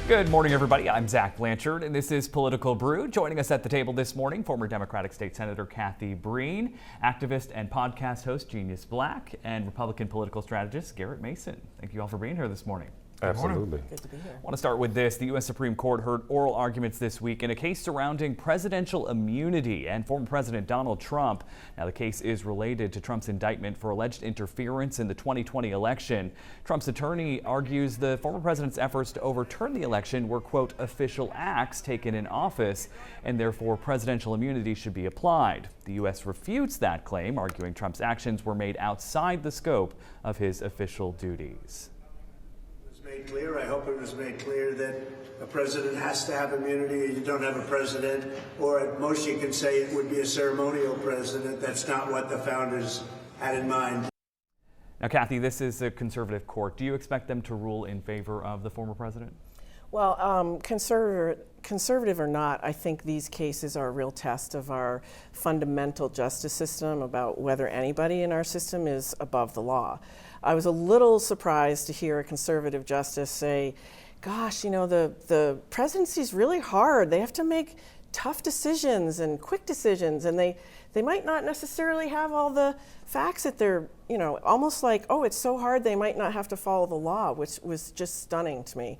Good morning, everybody. I'm Zach Blanchard, and this is Political Brew. Joining us at the table this morning, former Democratic State Senator Cathy Breen, activist and podcast host Genius Black, and Republican political strategist Garrett Mason. Thank you all for being here this morning. Absolutely. Good to be here. I want to start with this. The U.S. Supreme Court heard oral arguments this week in a case surrounding presidential immunity and former President Donald Trump. Now, the case is related to Trump's indictment for alleged interference in the 2020 election. Trump's attorney argues the former president's efforts to overturn the election were, quote, official acts taken in office, and therefore presidential immunity should be applied. The U.S. refutes that claim, arguing Trump's actions were made outside the scope of his official duties. Made clear. I hope it was made clear that a president has to have immunity. You don't have a president, or at most you can say it would be a ceremonial president. That's not what the founders had in mind. Now, Cathy, this is a conservative court. Do you expect them to rule in favor of the former president? Well, conservative or not, I think these cases are a real test of our fundamental justice system about whether anybody in our system is above the law. I was a little surprised to hear a conservative justice say, gosh, you know, the presidency is really hard. They have to make tough decisions and quick decisions, and they might not necessarily have all the facts at their, you know, almost like, oh, it's so hard they might not have to follow the law, which was just stunning to me.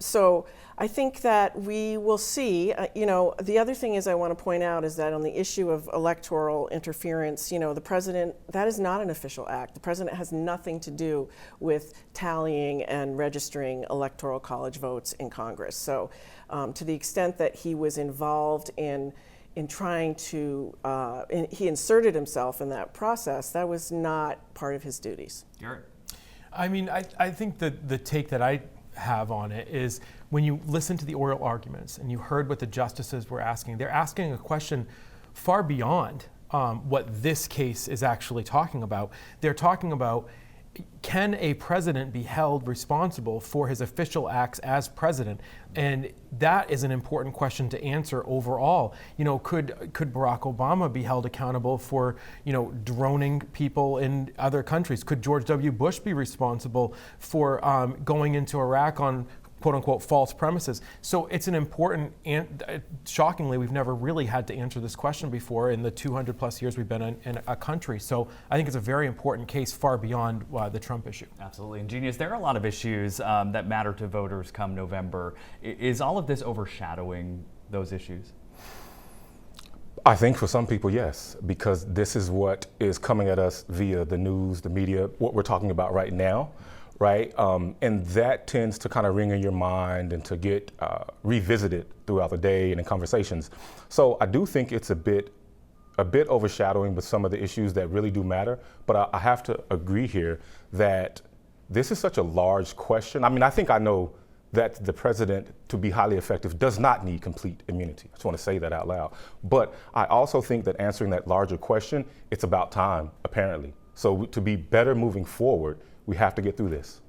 So I think that we will see, you know, the other thing is I want to point out is that on the issue of electoral interference, you know, the president, that is not an official act. The president has nothing to do with tallying and registering electoral college votes in Congress. So to the extent that he was involved in trying to, he inserted himself in that process, that was not part of his duties. Garrett? I mean, I think that the take that I have on it is when you listen to the oral arguments and you heard what the justices were asking, they're asking a question far beyond what this case is actually talking about. They're talking about, can a president be held responsible for his official acts as president? And that is an important question to answer overall. You know, could Barack Obama be held accountable for, you know, droning people in other countries? Could George W. Bush be responsible for going into Iraq on quote unquote false premises? So it's an important, shockingly, we've never really had to answer this question before in the 200 plus years we've been in a country. So I think it's a very important case far beyond the Trump issue. Absolutely. And Genius, there are a lot of issues that matter to voters come November. Is all of this overshadowing those issues? I think for some people, yes, because this is what is coming at us via the news, the media, what we're talking about right now. Right, and that tends to kind of ring in your mind and to get revisited throughout the day and in conversations. So I do think it's a bit overshadowing with some of the issues that really do matter. But I have to agree here that this is such a large question. I mean, I think I know that the president, to be highly effective, does not need complete immunity. I just want to say that out loud. But I also think that answering that larger question, it's about time, apparently. So to be better moving forward, we have to get through this.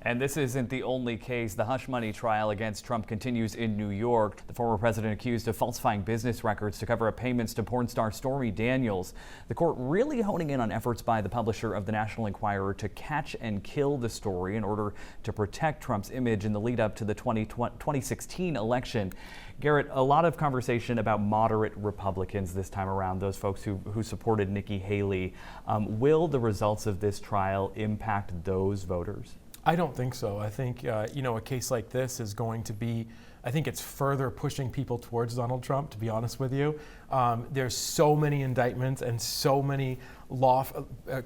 And this isn't the only case. The hush money trial against Trump continues in New York. The former president accused of falsifying business records to cover up payments to porn star Stormy Daniels. The court really honing in on efforts by the publisher of the National Enquirer to catch and kill the story in order to protect Trump's image in the lead up to the 2016 election. Garrett, a lot of conversation about moderate Republicans this time around, those folks who supported Nikki Haley. Will the results of this trial impact those voters? I don't think so. I think, you know, a case like this is going to be, I think it's further pushing people towards Donald Trump, to be honest with you. There's so many indictments and so many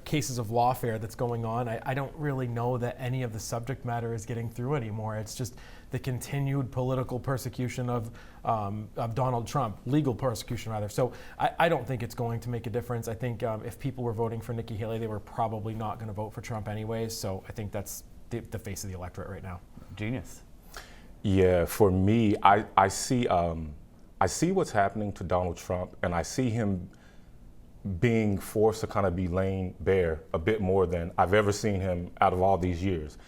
cases of lawfare that's going on. I don't really know that any of the subject matter is getting through anymore. It's just the continued political persecution of Donald Trump, legal persecution rather. So I don't think it's going to make a difference. I think if people were voting for Nikki Haley, they were probably not going to vote for Trump anyways. So I think that's the face of the electorate right now. Genius. Yeah, for me, I see what's happening to Donald Trump, and I see him being forced to kind of be laying bare a bit more than I've ever seen him out of all these years.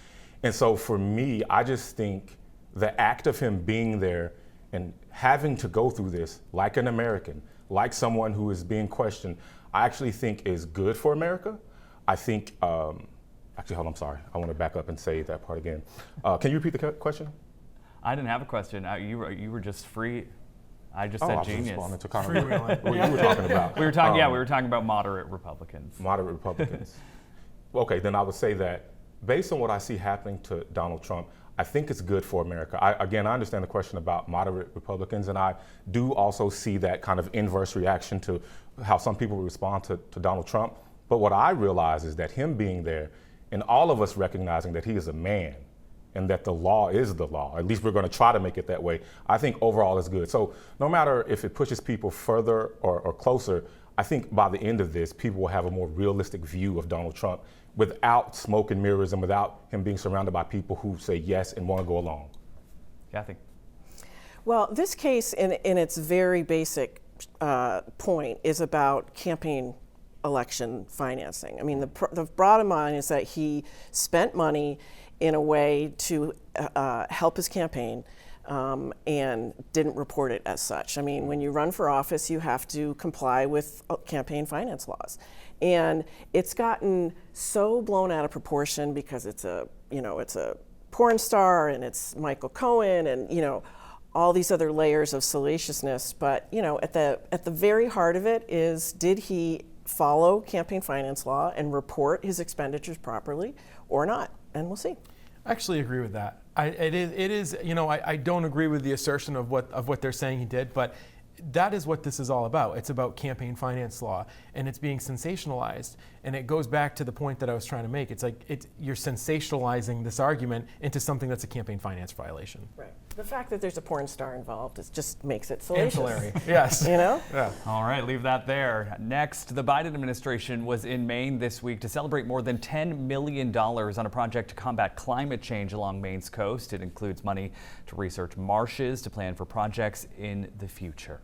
And so for me, I just think the act of him being there and having to go through this like an American, like someone who is being questioned, I actually think is good for America. I think Actually, hold on, I'm sorry. I want to back up and say that part again. Can you repeat the question? I didn't have a question. You were just free. I just I said was genius. responding to kind of Freewheeling. what you were talking about. We were talking about moderate Republicans. Moderate Republicans. Okay, then I would say that based on what I see happening to Donald Trump, I think it's good for America. I understand the question about moderate Republicans, and I do also see that kind of inverse reaction to how some people respond to Donald Trump. But what I realize is that him being there and all of us recognizing that he is a man and that the law is the law, at least we're going to try to make it that way, I think overall is good. So no matter if it pushes people further or closer, I think by the end of this, people will have a more realistic view of Donald Trump without smoke and mirrors and without him being surrounded by people who say yes and want to go along. Kathy. Well, this case, in its very basic point, is about campaign election financing. I mean, the bottom line is that he spent money in a way to help his campaign and didn't report it as such. I mean, when you run for office, you have to comply with campaign finance laws. And it's gotten so blown out of proportion because it's a porn star and it's Michael Cohen and, all these other layers of salaciousness. But, at the very heart of it is, did he follow campaign finance law and report his expenditures properly or not? And we'll see. I actually agree with that. It is. I don't agree with the assertion of what they're saying he did, but that is what this is all about. It's about campaign finance law, and it's being sensationalized. And it goes back to the point that I was trying to make. It's like you're sensationalizing this argument into something that's a campaign finance violation. Right. The fact that there's a porn star involved just makes it salacious. Ancillary. Yes. Yeah. All right, leave that there. Next, the Biden administration was in Maine this week to celebrate more than $10 million on a project to combat climate change along Maine's coast. It includes money to research marshes, to plan for projects in the future.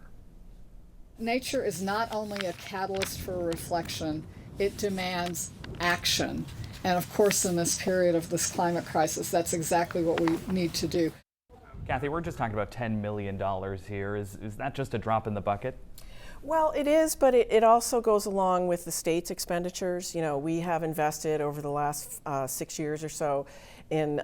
Nature is not only a catalyst for reflection, it demands action. And of course, in this period of this climate crisis, that's exactly what we need to do. Kathy, we're just talking about $10 million here. Is that just a drop in the bucket? Well, it is, but it also goes along with the state's expenditures. We have invested over the last 6 years or so in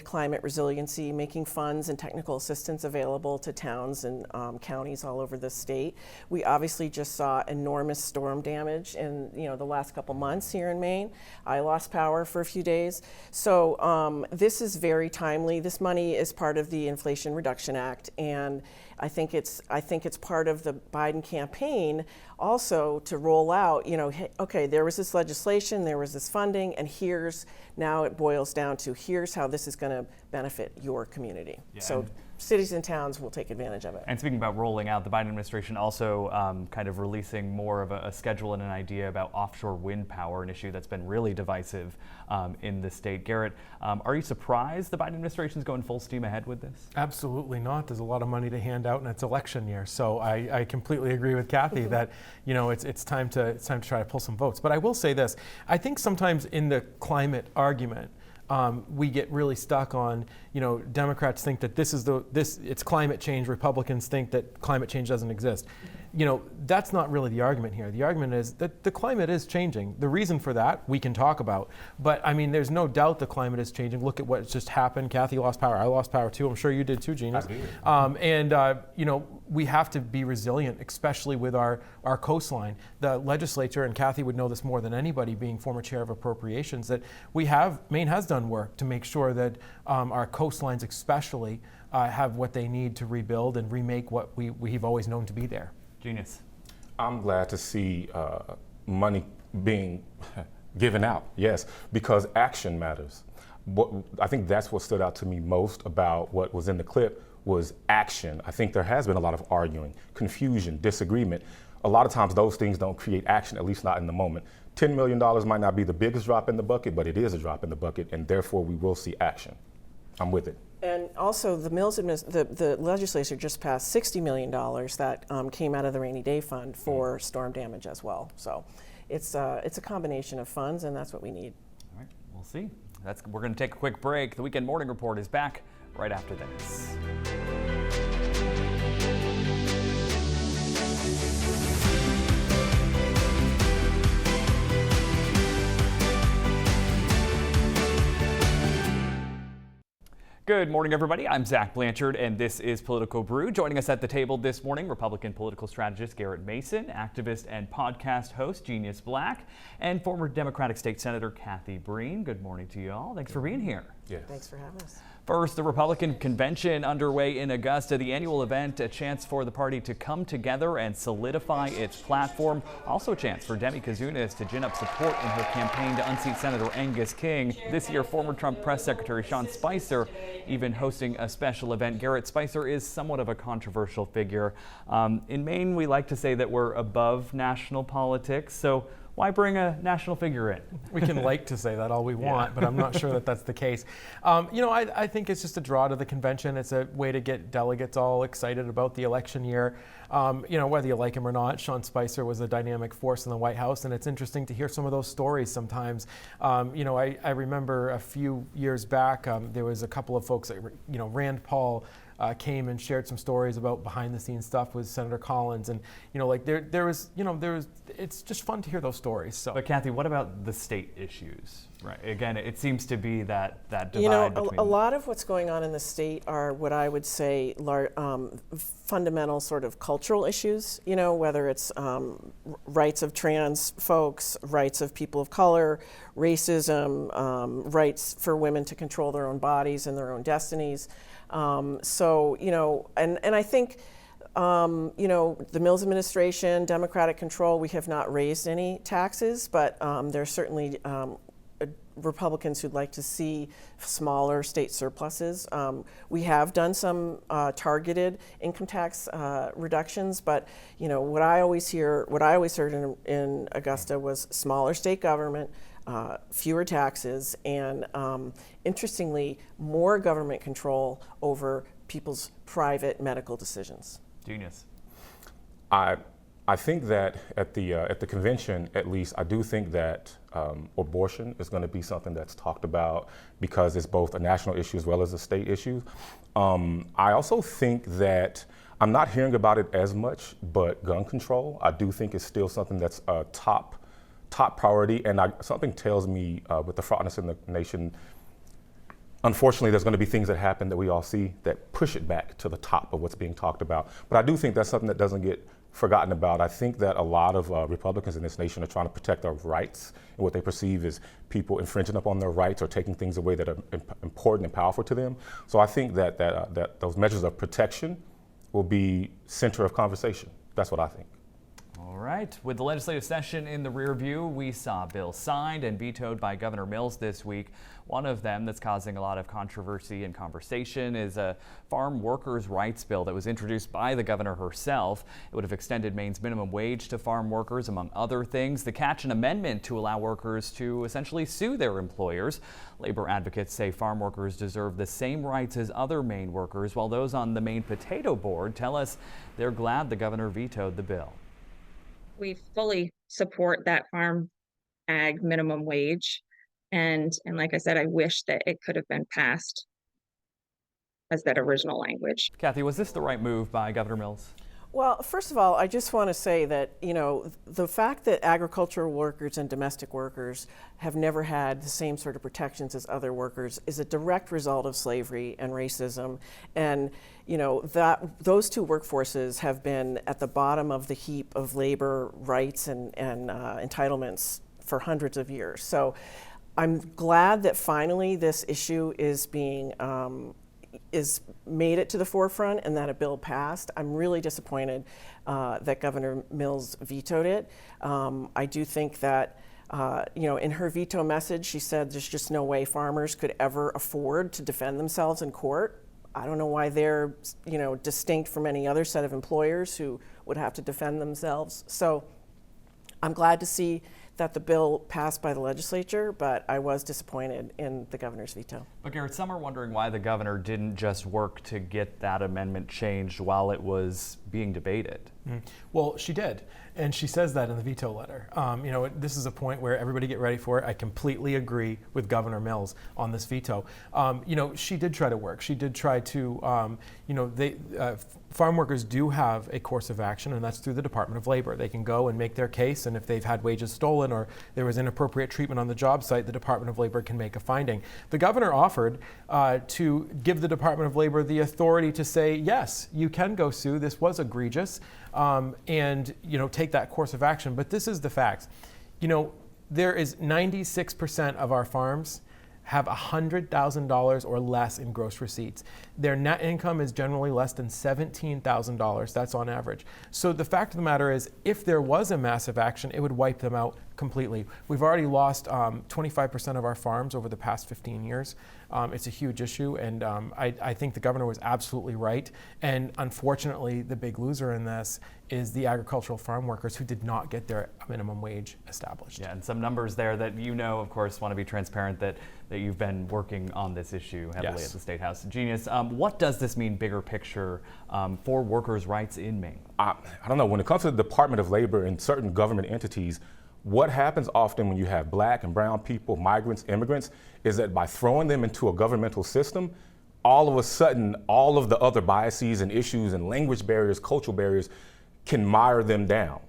climate resiliency, making funds and technical assistance available to towns and counties all over the state. We obviously just saw enormous storm damage in the last couple months here in Maine. I lost power for a few days. So this is very timely. This money is part of the Inflation Reduction Act, and I think it's part of the Biden campaign also to roll out, okay, there was this legislation, there was this funding, and now it boils down to here's how this is going to benefit your community. Yeah, so cities and towns will take advantage of it. And speaking about rolling out, the Biden administration also kind of releasing more of a schedule and an idea about offshore wind power, an issue that's been really divisive in the state. Garrett, are you surprised the Biden administration is going full steam ahead with this? Absolutely not. There's a lot of money to hand out, and it's election year. So I completely agree with Kathy that it's time to try to pull some votes. But I will say this: I think sometimes in the climate argument, we get really stuck on, Democrats think that it's climate change. Republicans think that climate change doesn't exist. That's not really the argument here. The argument is that the climate is changing. The reason for that we can talk about, but I mean, there's no doubt the climate is changing. Look at what just happened. Kathy lost power. I lost power too. I'm sure you did too, Genius. I did. We have to be resilient, especially with our coastline. The legislature, and Kathy would know this more than anybody, being former chair of appropriations, that Maine has done work to make sure that our coastlines especially have what they need to rebuild and remake what we've always known to be there. Genius. I'm glad to see money being given out, yes, because action matters. I think that's what stood out to me most about what was in the clip was action. I think there has been a lot of arguing, confusion, disagreement. A lot of times those things don't create action, at least not in the moment. $10 million might not be the biggest drop in the bucket, but it is a drop in the bucket, and therefore we will see action. I'm with it. And also, the legislature just passed $60 million that came out of the rainy day fund for storm damage as well. So it's a combination of funds, and that's what we need. All right, we'll see. We're going to take a quick break. The Weekend Morning Report is back right after this. Good morning, everybody. I'm Zach Blanchard, and this is Political Brew. Joining us at the table this morning, Republican political strategist Garrett Mason, activist and podcast host Genius Black, and former Democratic State Senator Cathy Breen. Good morning to you all. Thanks for being here. Yes. Thanks for having us. First, the Republican Convention underway in Augusta, the annual event, a chance for the party to come together and solidify its platform. Also a chance for Demi Kazunas to gin up support in her campaign to unseat Senator Angus King. This year, former Trump press secretary Sean Spicer even hosting a special event. Garrett, Spicer is somewhat of a controversial figure. In Maine, we like to say that we're above national politics. So why bring a national figure in? We can like to say that all we want, but I'm not sure that that's the case. I think it's just a draw to the convention. It's a way to get delegates all excited about the election year. Whether you like him or not, Sean Spicer was a dynamic force in the White House, and it's interesting to hear some of those stories sometimes. I remember a few years back, there was a couple of folks that, Rand Paul came and shared some stories about behind-the-scenes stuff with Senator Collins, and it's just fun to hear those stories. So, but Cathy, what about the state issues? Right. Again, it seems to be that divide between. A lot of what's going on in the state are what I would say fundamental sort of cultural issues. Whether it's rights of trans folks, rights of people of color, racism, rights for women to control their own bodies and their own destinies. And I think, the Mills administration, Democratic control, we have not raised any taxes, but there's certainly Republicans who'd like to see smaller state surpluses. We have done some targeted income tax reductions, but what I always heard in Augusta was smaller state government, fewer taxes, and interestingly, more government control over people's private medical decisions. Genius. I think that at the convention, at least, I do think that abortion is going to be something that's talked about because it's both a national issue as well as a state issue. I also think that I'm not hearing about it as much, but gun control, I do think is still something that's a top priority. And something tells me with the fraudness in the nation, unfortunately, there's going to be things that happen that we all see that push it back to the top of what's being talked about. But I do think that's something that doesn't get forgotten about. I think that a lot of Republicans in this nation are trying to protect their rights and what they perceive as people infringing upon their rights or taking things away that are important and powerful to them. So I think that those measures of protection will be center of conversation. That's what I think. All right. With the legislative session in the rear view, we saw bills signed and vetoed by Governor Mills this week. One of them that's causing a lot of controversy and conversation is a farm workers' rights bill that was introduced by the governor herself. It would have extended Maine's minimum wage to farm workers, among other things. The catch, an amendment to allow workers to essentially sue their employers. Labor advocates say farm workers deserve the same rights as other Maine workers, while those on the Maine Potato Board tell us they're glad the governor vetoed the bill. We fully support that farm ag minimum wage. And like I said, I wish that it could have been passed as that original language. Cathy, was this the right move by Governor Mills? Well, first of all, I just want to say that, the fact that agricultural workers and domestic workers have never had the same sort of protections as other workers is a direct result of slavery and racism. And, those two workforces have been at the bottom of the heap of labor rights and entitlements for hundreds of years. So I'm glad that finally this issue is made it to the forefront and that a bill passed. I'm really disappointed that Governor Mills vetoed it. I do think that, in her veto message, she said there's just no way farmers could ever afford to defend themselves in court. I don't know why they're, distinct from any other set of employers who would have to defend themselves. So I'm glad to see that the bill passed by the legislature, but I was disappointed in the governor's veto. But Garrett, some are wondering why the governor didn't just work to get that amendment changed while it was being debated. Well, she did, and she says that in the veto letter. This is a point where everybody get ready for it. I completely agree with Governor Mills on this veto. She did try to work. She did try to, farm workers do have a course of action, and that's through the Department of Labor. They can go and make their case, and if they've had wages stolen or there was inappropriate treatment on the job site, the Department of Labor can make a finding. The governor offered to give the Department of Labor the authority to say, yes, you can go sue. This was egregious. And take that course of action. But this is the facts. There is 96% of our farms have $100,000 or less in gross receipts. Their net income is generally less than $17,000. That's on average. So the fact of the matter is, if there was a massive action, it would wipe them out completely. We've already lost 25% of our farms over the past 15 years. It's a huge issue, and I think the governor was absolutely right. And unfortunately, the big loser in this is the agricultural farm workers who did not get their minimum wage established. Yeah, and some numbers there that of course, want to be transparent that you've been working on this issue heavily at the State House. Genius, what does this mean bigger picture for workers' rights in Maine? I don't know. When it comes to the Department of Labor and certain government entities, what happens often when you have black and brown people, migrants, immigrants, is that by throwing them into a governmental system, all of a sudden, all of the other biases and issues and language barriers, cultural barriers can mire them down.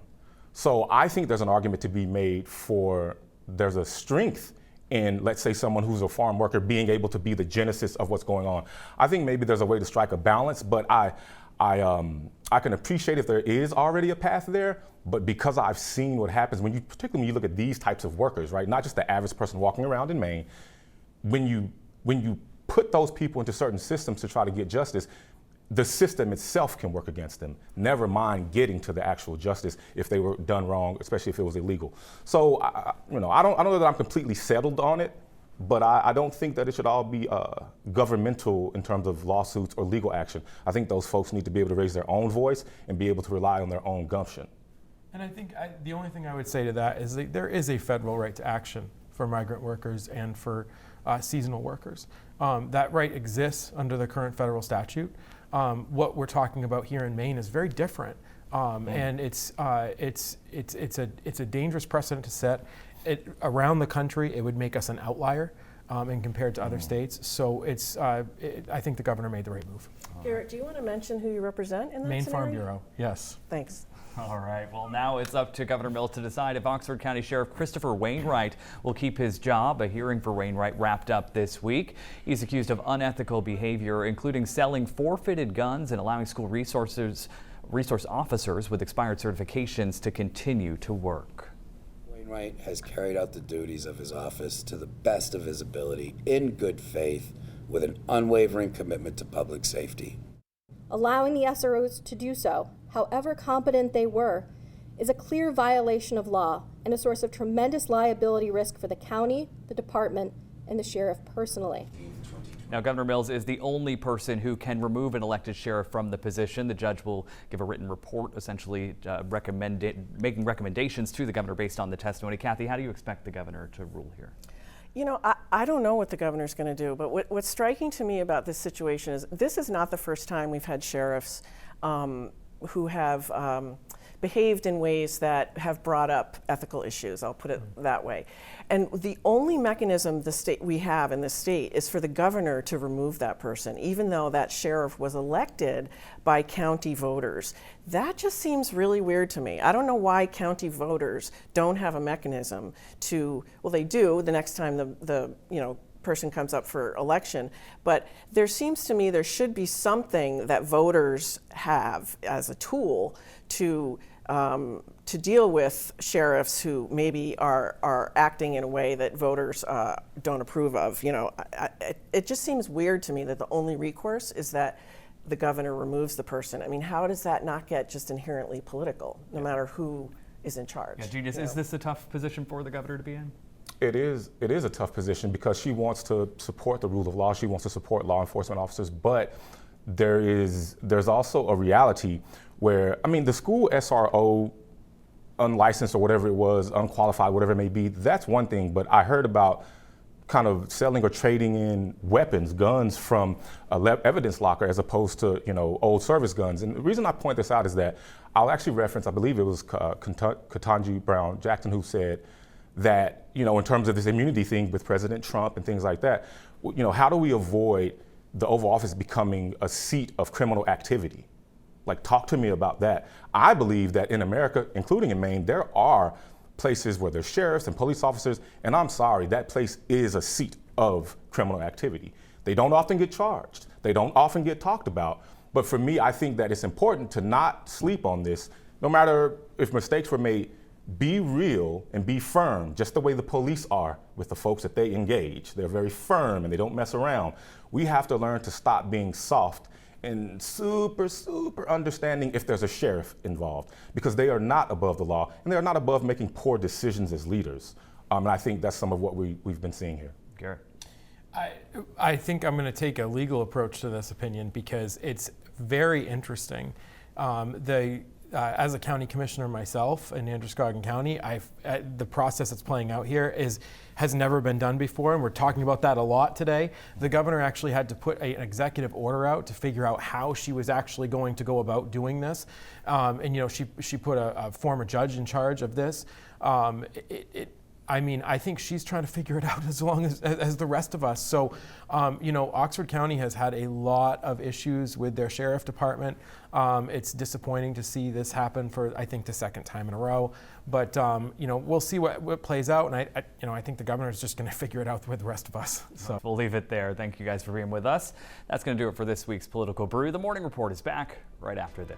So I think there's an argument to be made for there's a strength in, let's say, someone who's a farm worker being able to be the genesis of what's going on. I think maybe there's a way to strike a balance, but I can appreciate if there is already a path there, but because I've seen what happens particularly when you look at these types of workers, right? Not just the average person walking around in Maine, when you put those people into certain systems to try to get justice, the system itself can work against them. Never mind getting to the actual justice if they were done wrong, especially if it was illegal. So I don't know that I'm completely settled on it, but I don't think that it should all be governmental in terms of lawsuits or legal action. I think those folks need to be able to raise their own voice and be able to rely on their own gumption. And I think the only thing I would say to that is that there is a federal right to action for migrant workers and for seasonal workers. That right exists under the current federal statute. What we're talking about here in Maine is very different, and it's a dangerous precedent to set. Around the country, it would make us an outlier, and compared to other states. So I think the governor made the right move. Garrett, do you want to mention who you represent in that Maine scenario? Farm Bureau, yes. Thanks. All right, well, now it's up to Governor Mills to decide if Oxford County Sheriff Christopher Wainwright will keep his job. A hearing for Wainwright wrapped up this week. He's accused of unethical behavior, including selling forfeited guns and allowing school resource officers with expired certifications to continue to work. Wainwright has carried out the duties of his office to the best of his ability, in good faith, with an unwavering commitment to public safety. Allowing the SROs to do so, however competent they were, is a clear violation of law and a source of tremendous liability risk for the county, the department, and the sheriff personally. Now, Governor Mills is the only person who can remove an elected sheriff from the position. The judge will give a written report, essentially making recommendations to the governor based on the testimony. Cathy, how do you expect the governor to rule here? I don't know what the governor's going to do, but what's striking to me about this situation is this is not the first time we've had sheriffs who have behaved in ways that have brought up ethical issues. I'll put it that way. And the only mechanism we have in the state is for the governor to remove that person, even though that sheriff was elected by county voters. That just seems really weird to me. I don't know why county voters don't have a mechanism to, well, they do the next time the person comes up for election, but there seems to me there should be something that voters have as a tool to deal with sheriffs who maybe are acting in a way that voters don't approve of. It just seems weird to me that the only recourse is that the governor removes the person. I mean, how does that not get just inherently political, no matter who is in charge? Yeah, Genius, is this a tough position for the governor to be in? It is a tough position because she wants to support the rule of law. She wants to support law enforcement officers, but there's also a reality where, the school SRO, unlicensed or whatever it was, unqualified, whatever it may be, that's one thing. But I heard about kind of selling or trading in weapons, guns from a evidence locker as opposed to, old service guns. And the reason I point this out is that I'll actually reference, I believe it was Ketanji Brown Jackson who said that, in terms of this immunity thing with President Trump and things like that, how do we avoid the Oval Office becoming a seat of criminal activity? Like, talk to me about that. I believe that in America, including in Maine, there are places where there's sheriffs and police officers, and I'm sorry, that place is a seat of criminal activity. They don't often get charged. They don't often get talked about. But for me, I think that it's important to not sleep on this, no matter if mistakes were made. Be real and be firm, just the way the police are with the folks that they engage. They're very firm and they don't mess around. We have to learn to stop being soft and super understanding if there's a sheriff involved, because they are not above the law and they are not above making poor decisions as leaders. And I think that's some of what we've been seeing here. Garrett. I think I'm going to take a legal approach to this opinion because it's very interesting. As a county commissioner myself in Androscoggin County, the process that's playing out here has never been done before, and we're talking about that a lot today. The governor actually had to put an executive order out to figure out how she was actually going to go about doing this, and she put a former judge in charge of this. I think she's trying to figure it out as long as the rest of us. So, Oxford County has had a lot of issues with their sheriff department. It's disappointing to see this happen for, I think, the second time in a row. But, we'll see what plays out. And I think the governor is just going to figure it out with the rest of us. So we'll leave it there. Thank you guys for being with us. That's going to do it for this week's Political Brew. The Morning Report is back right after this.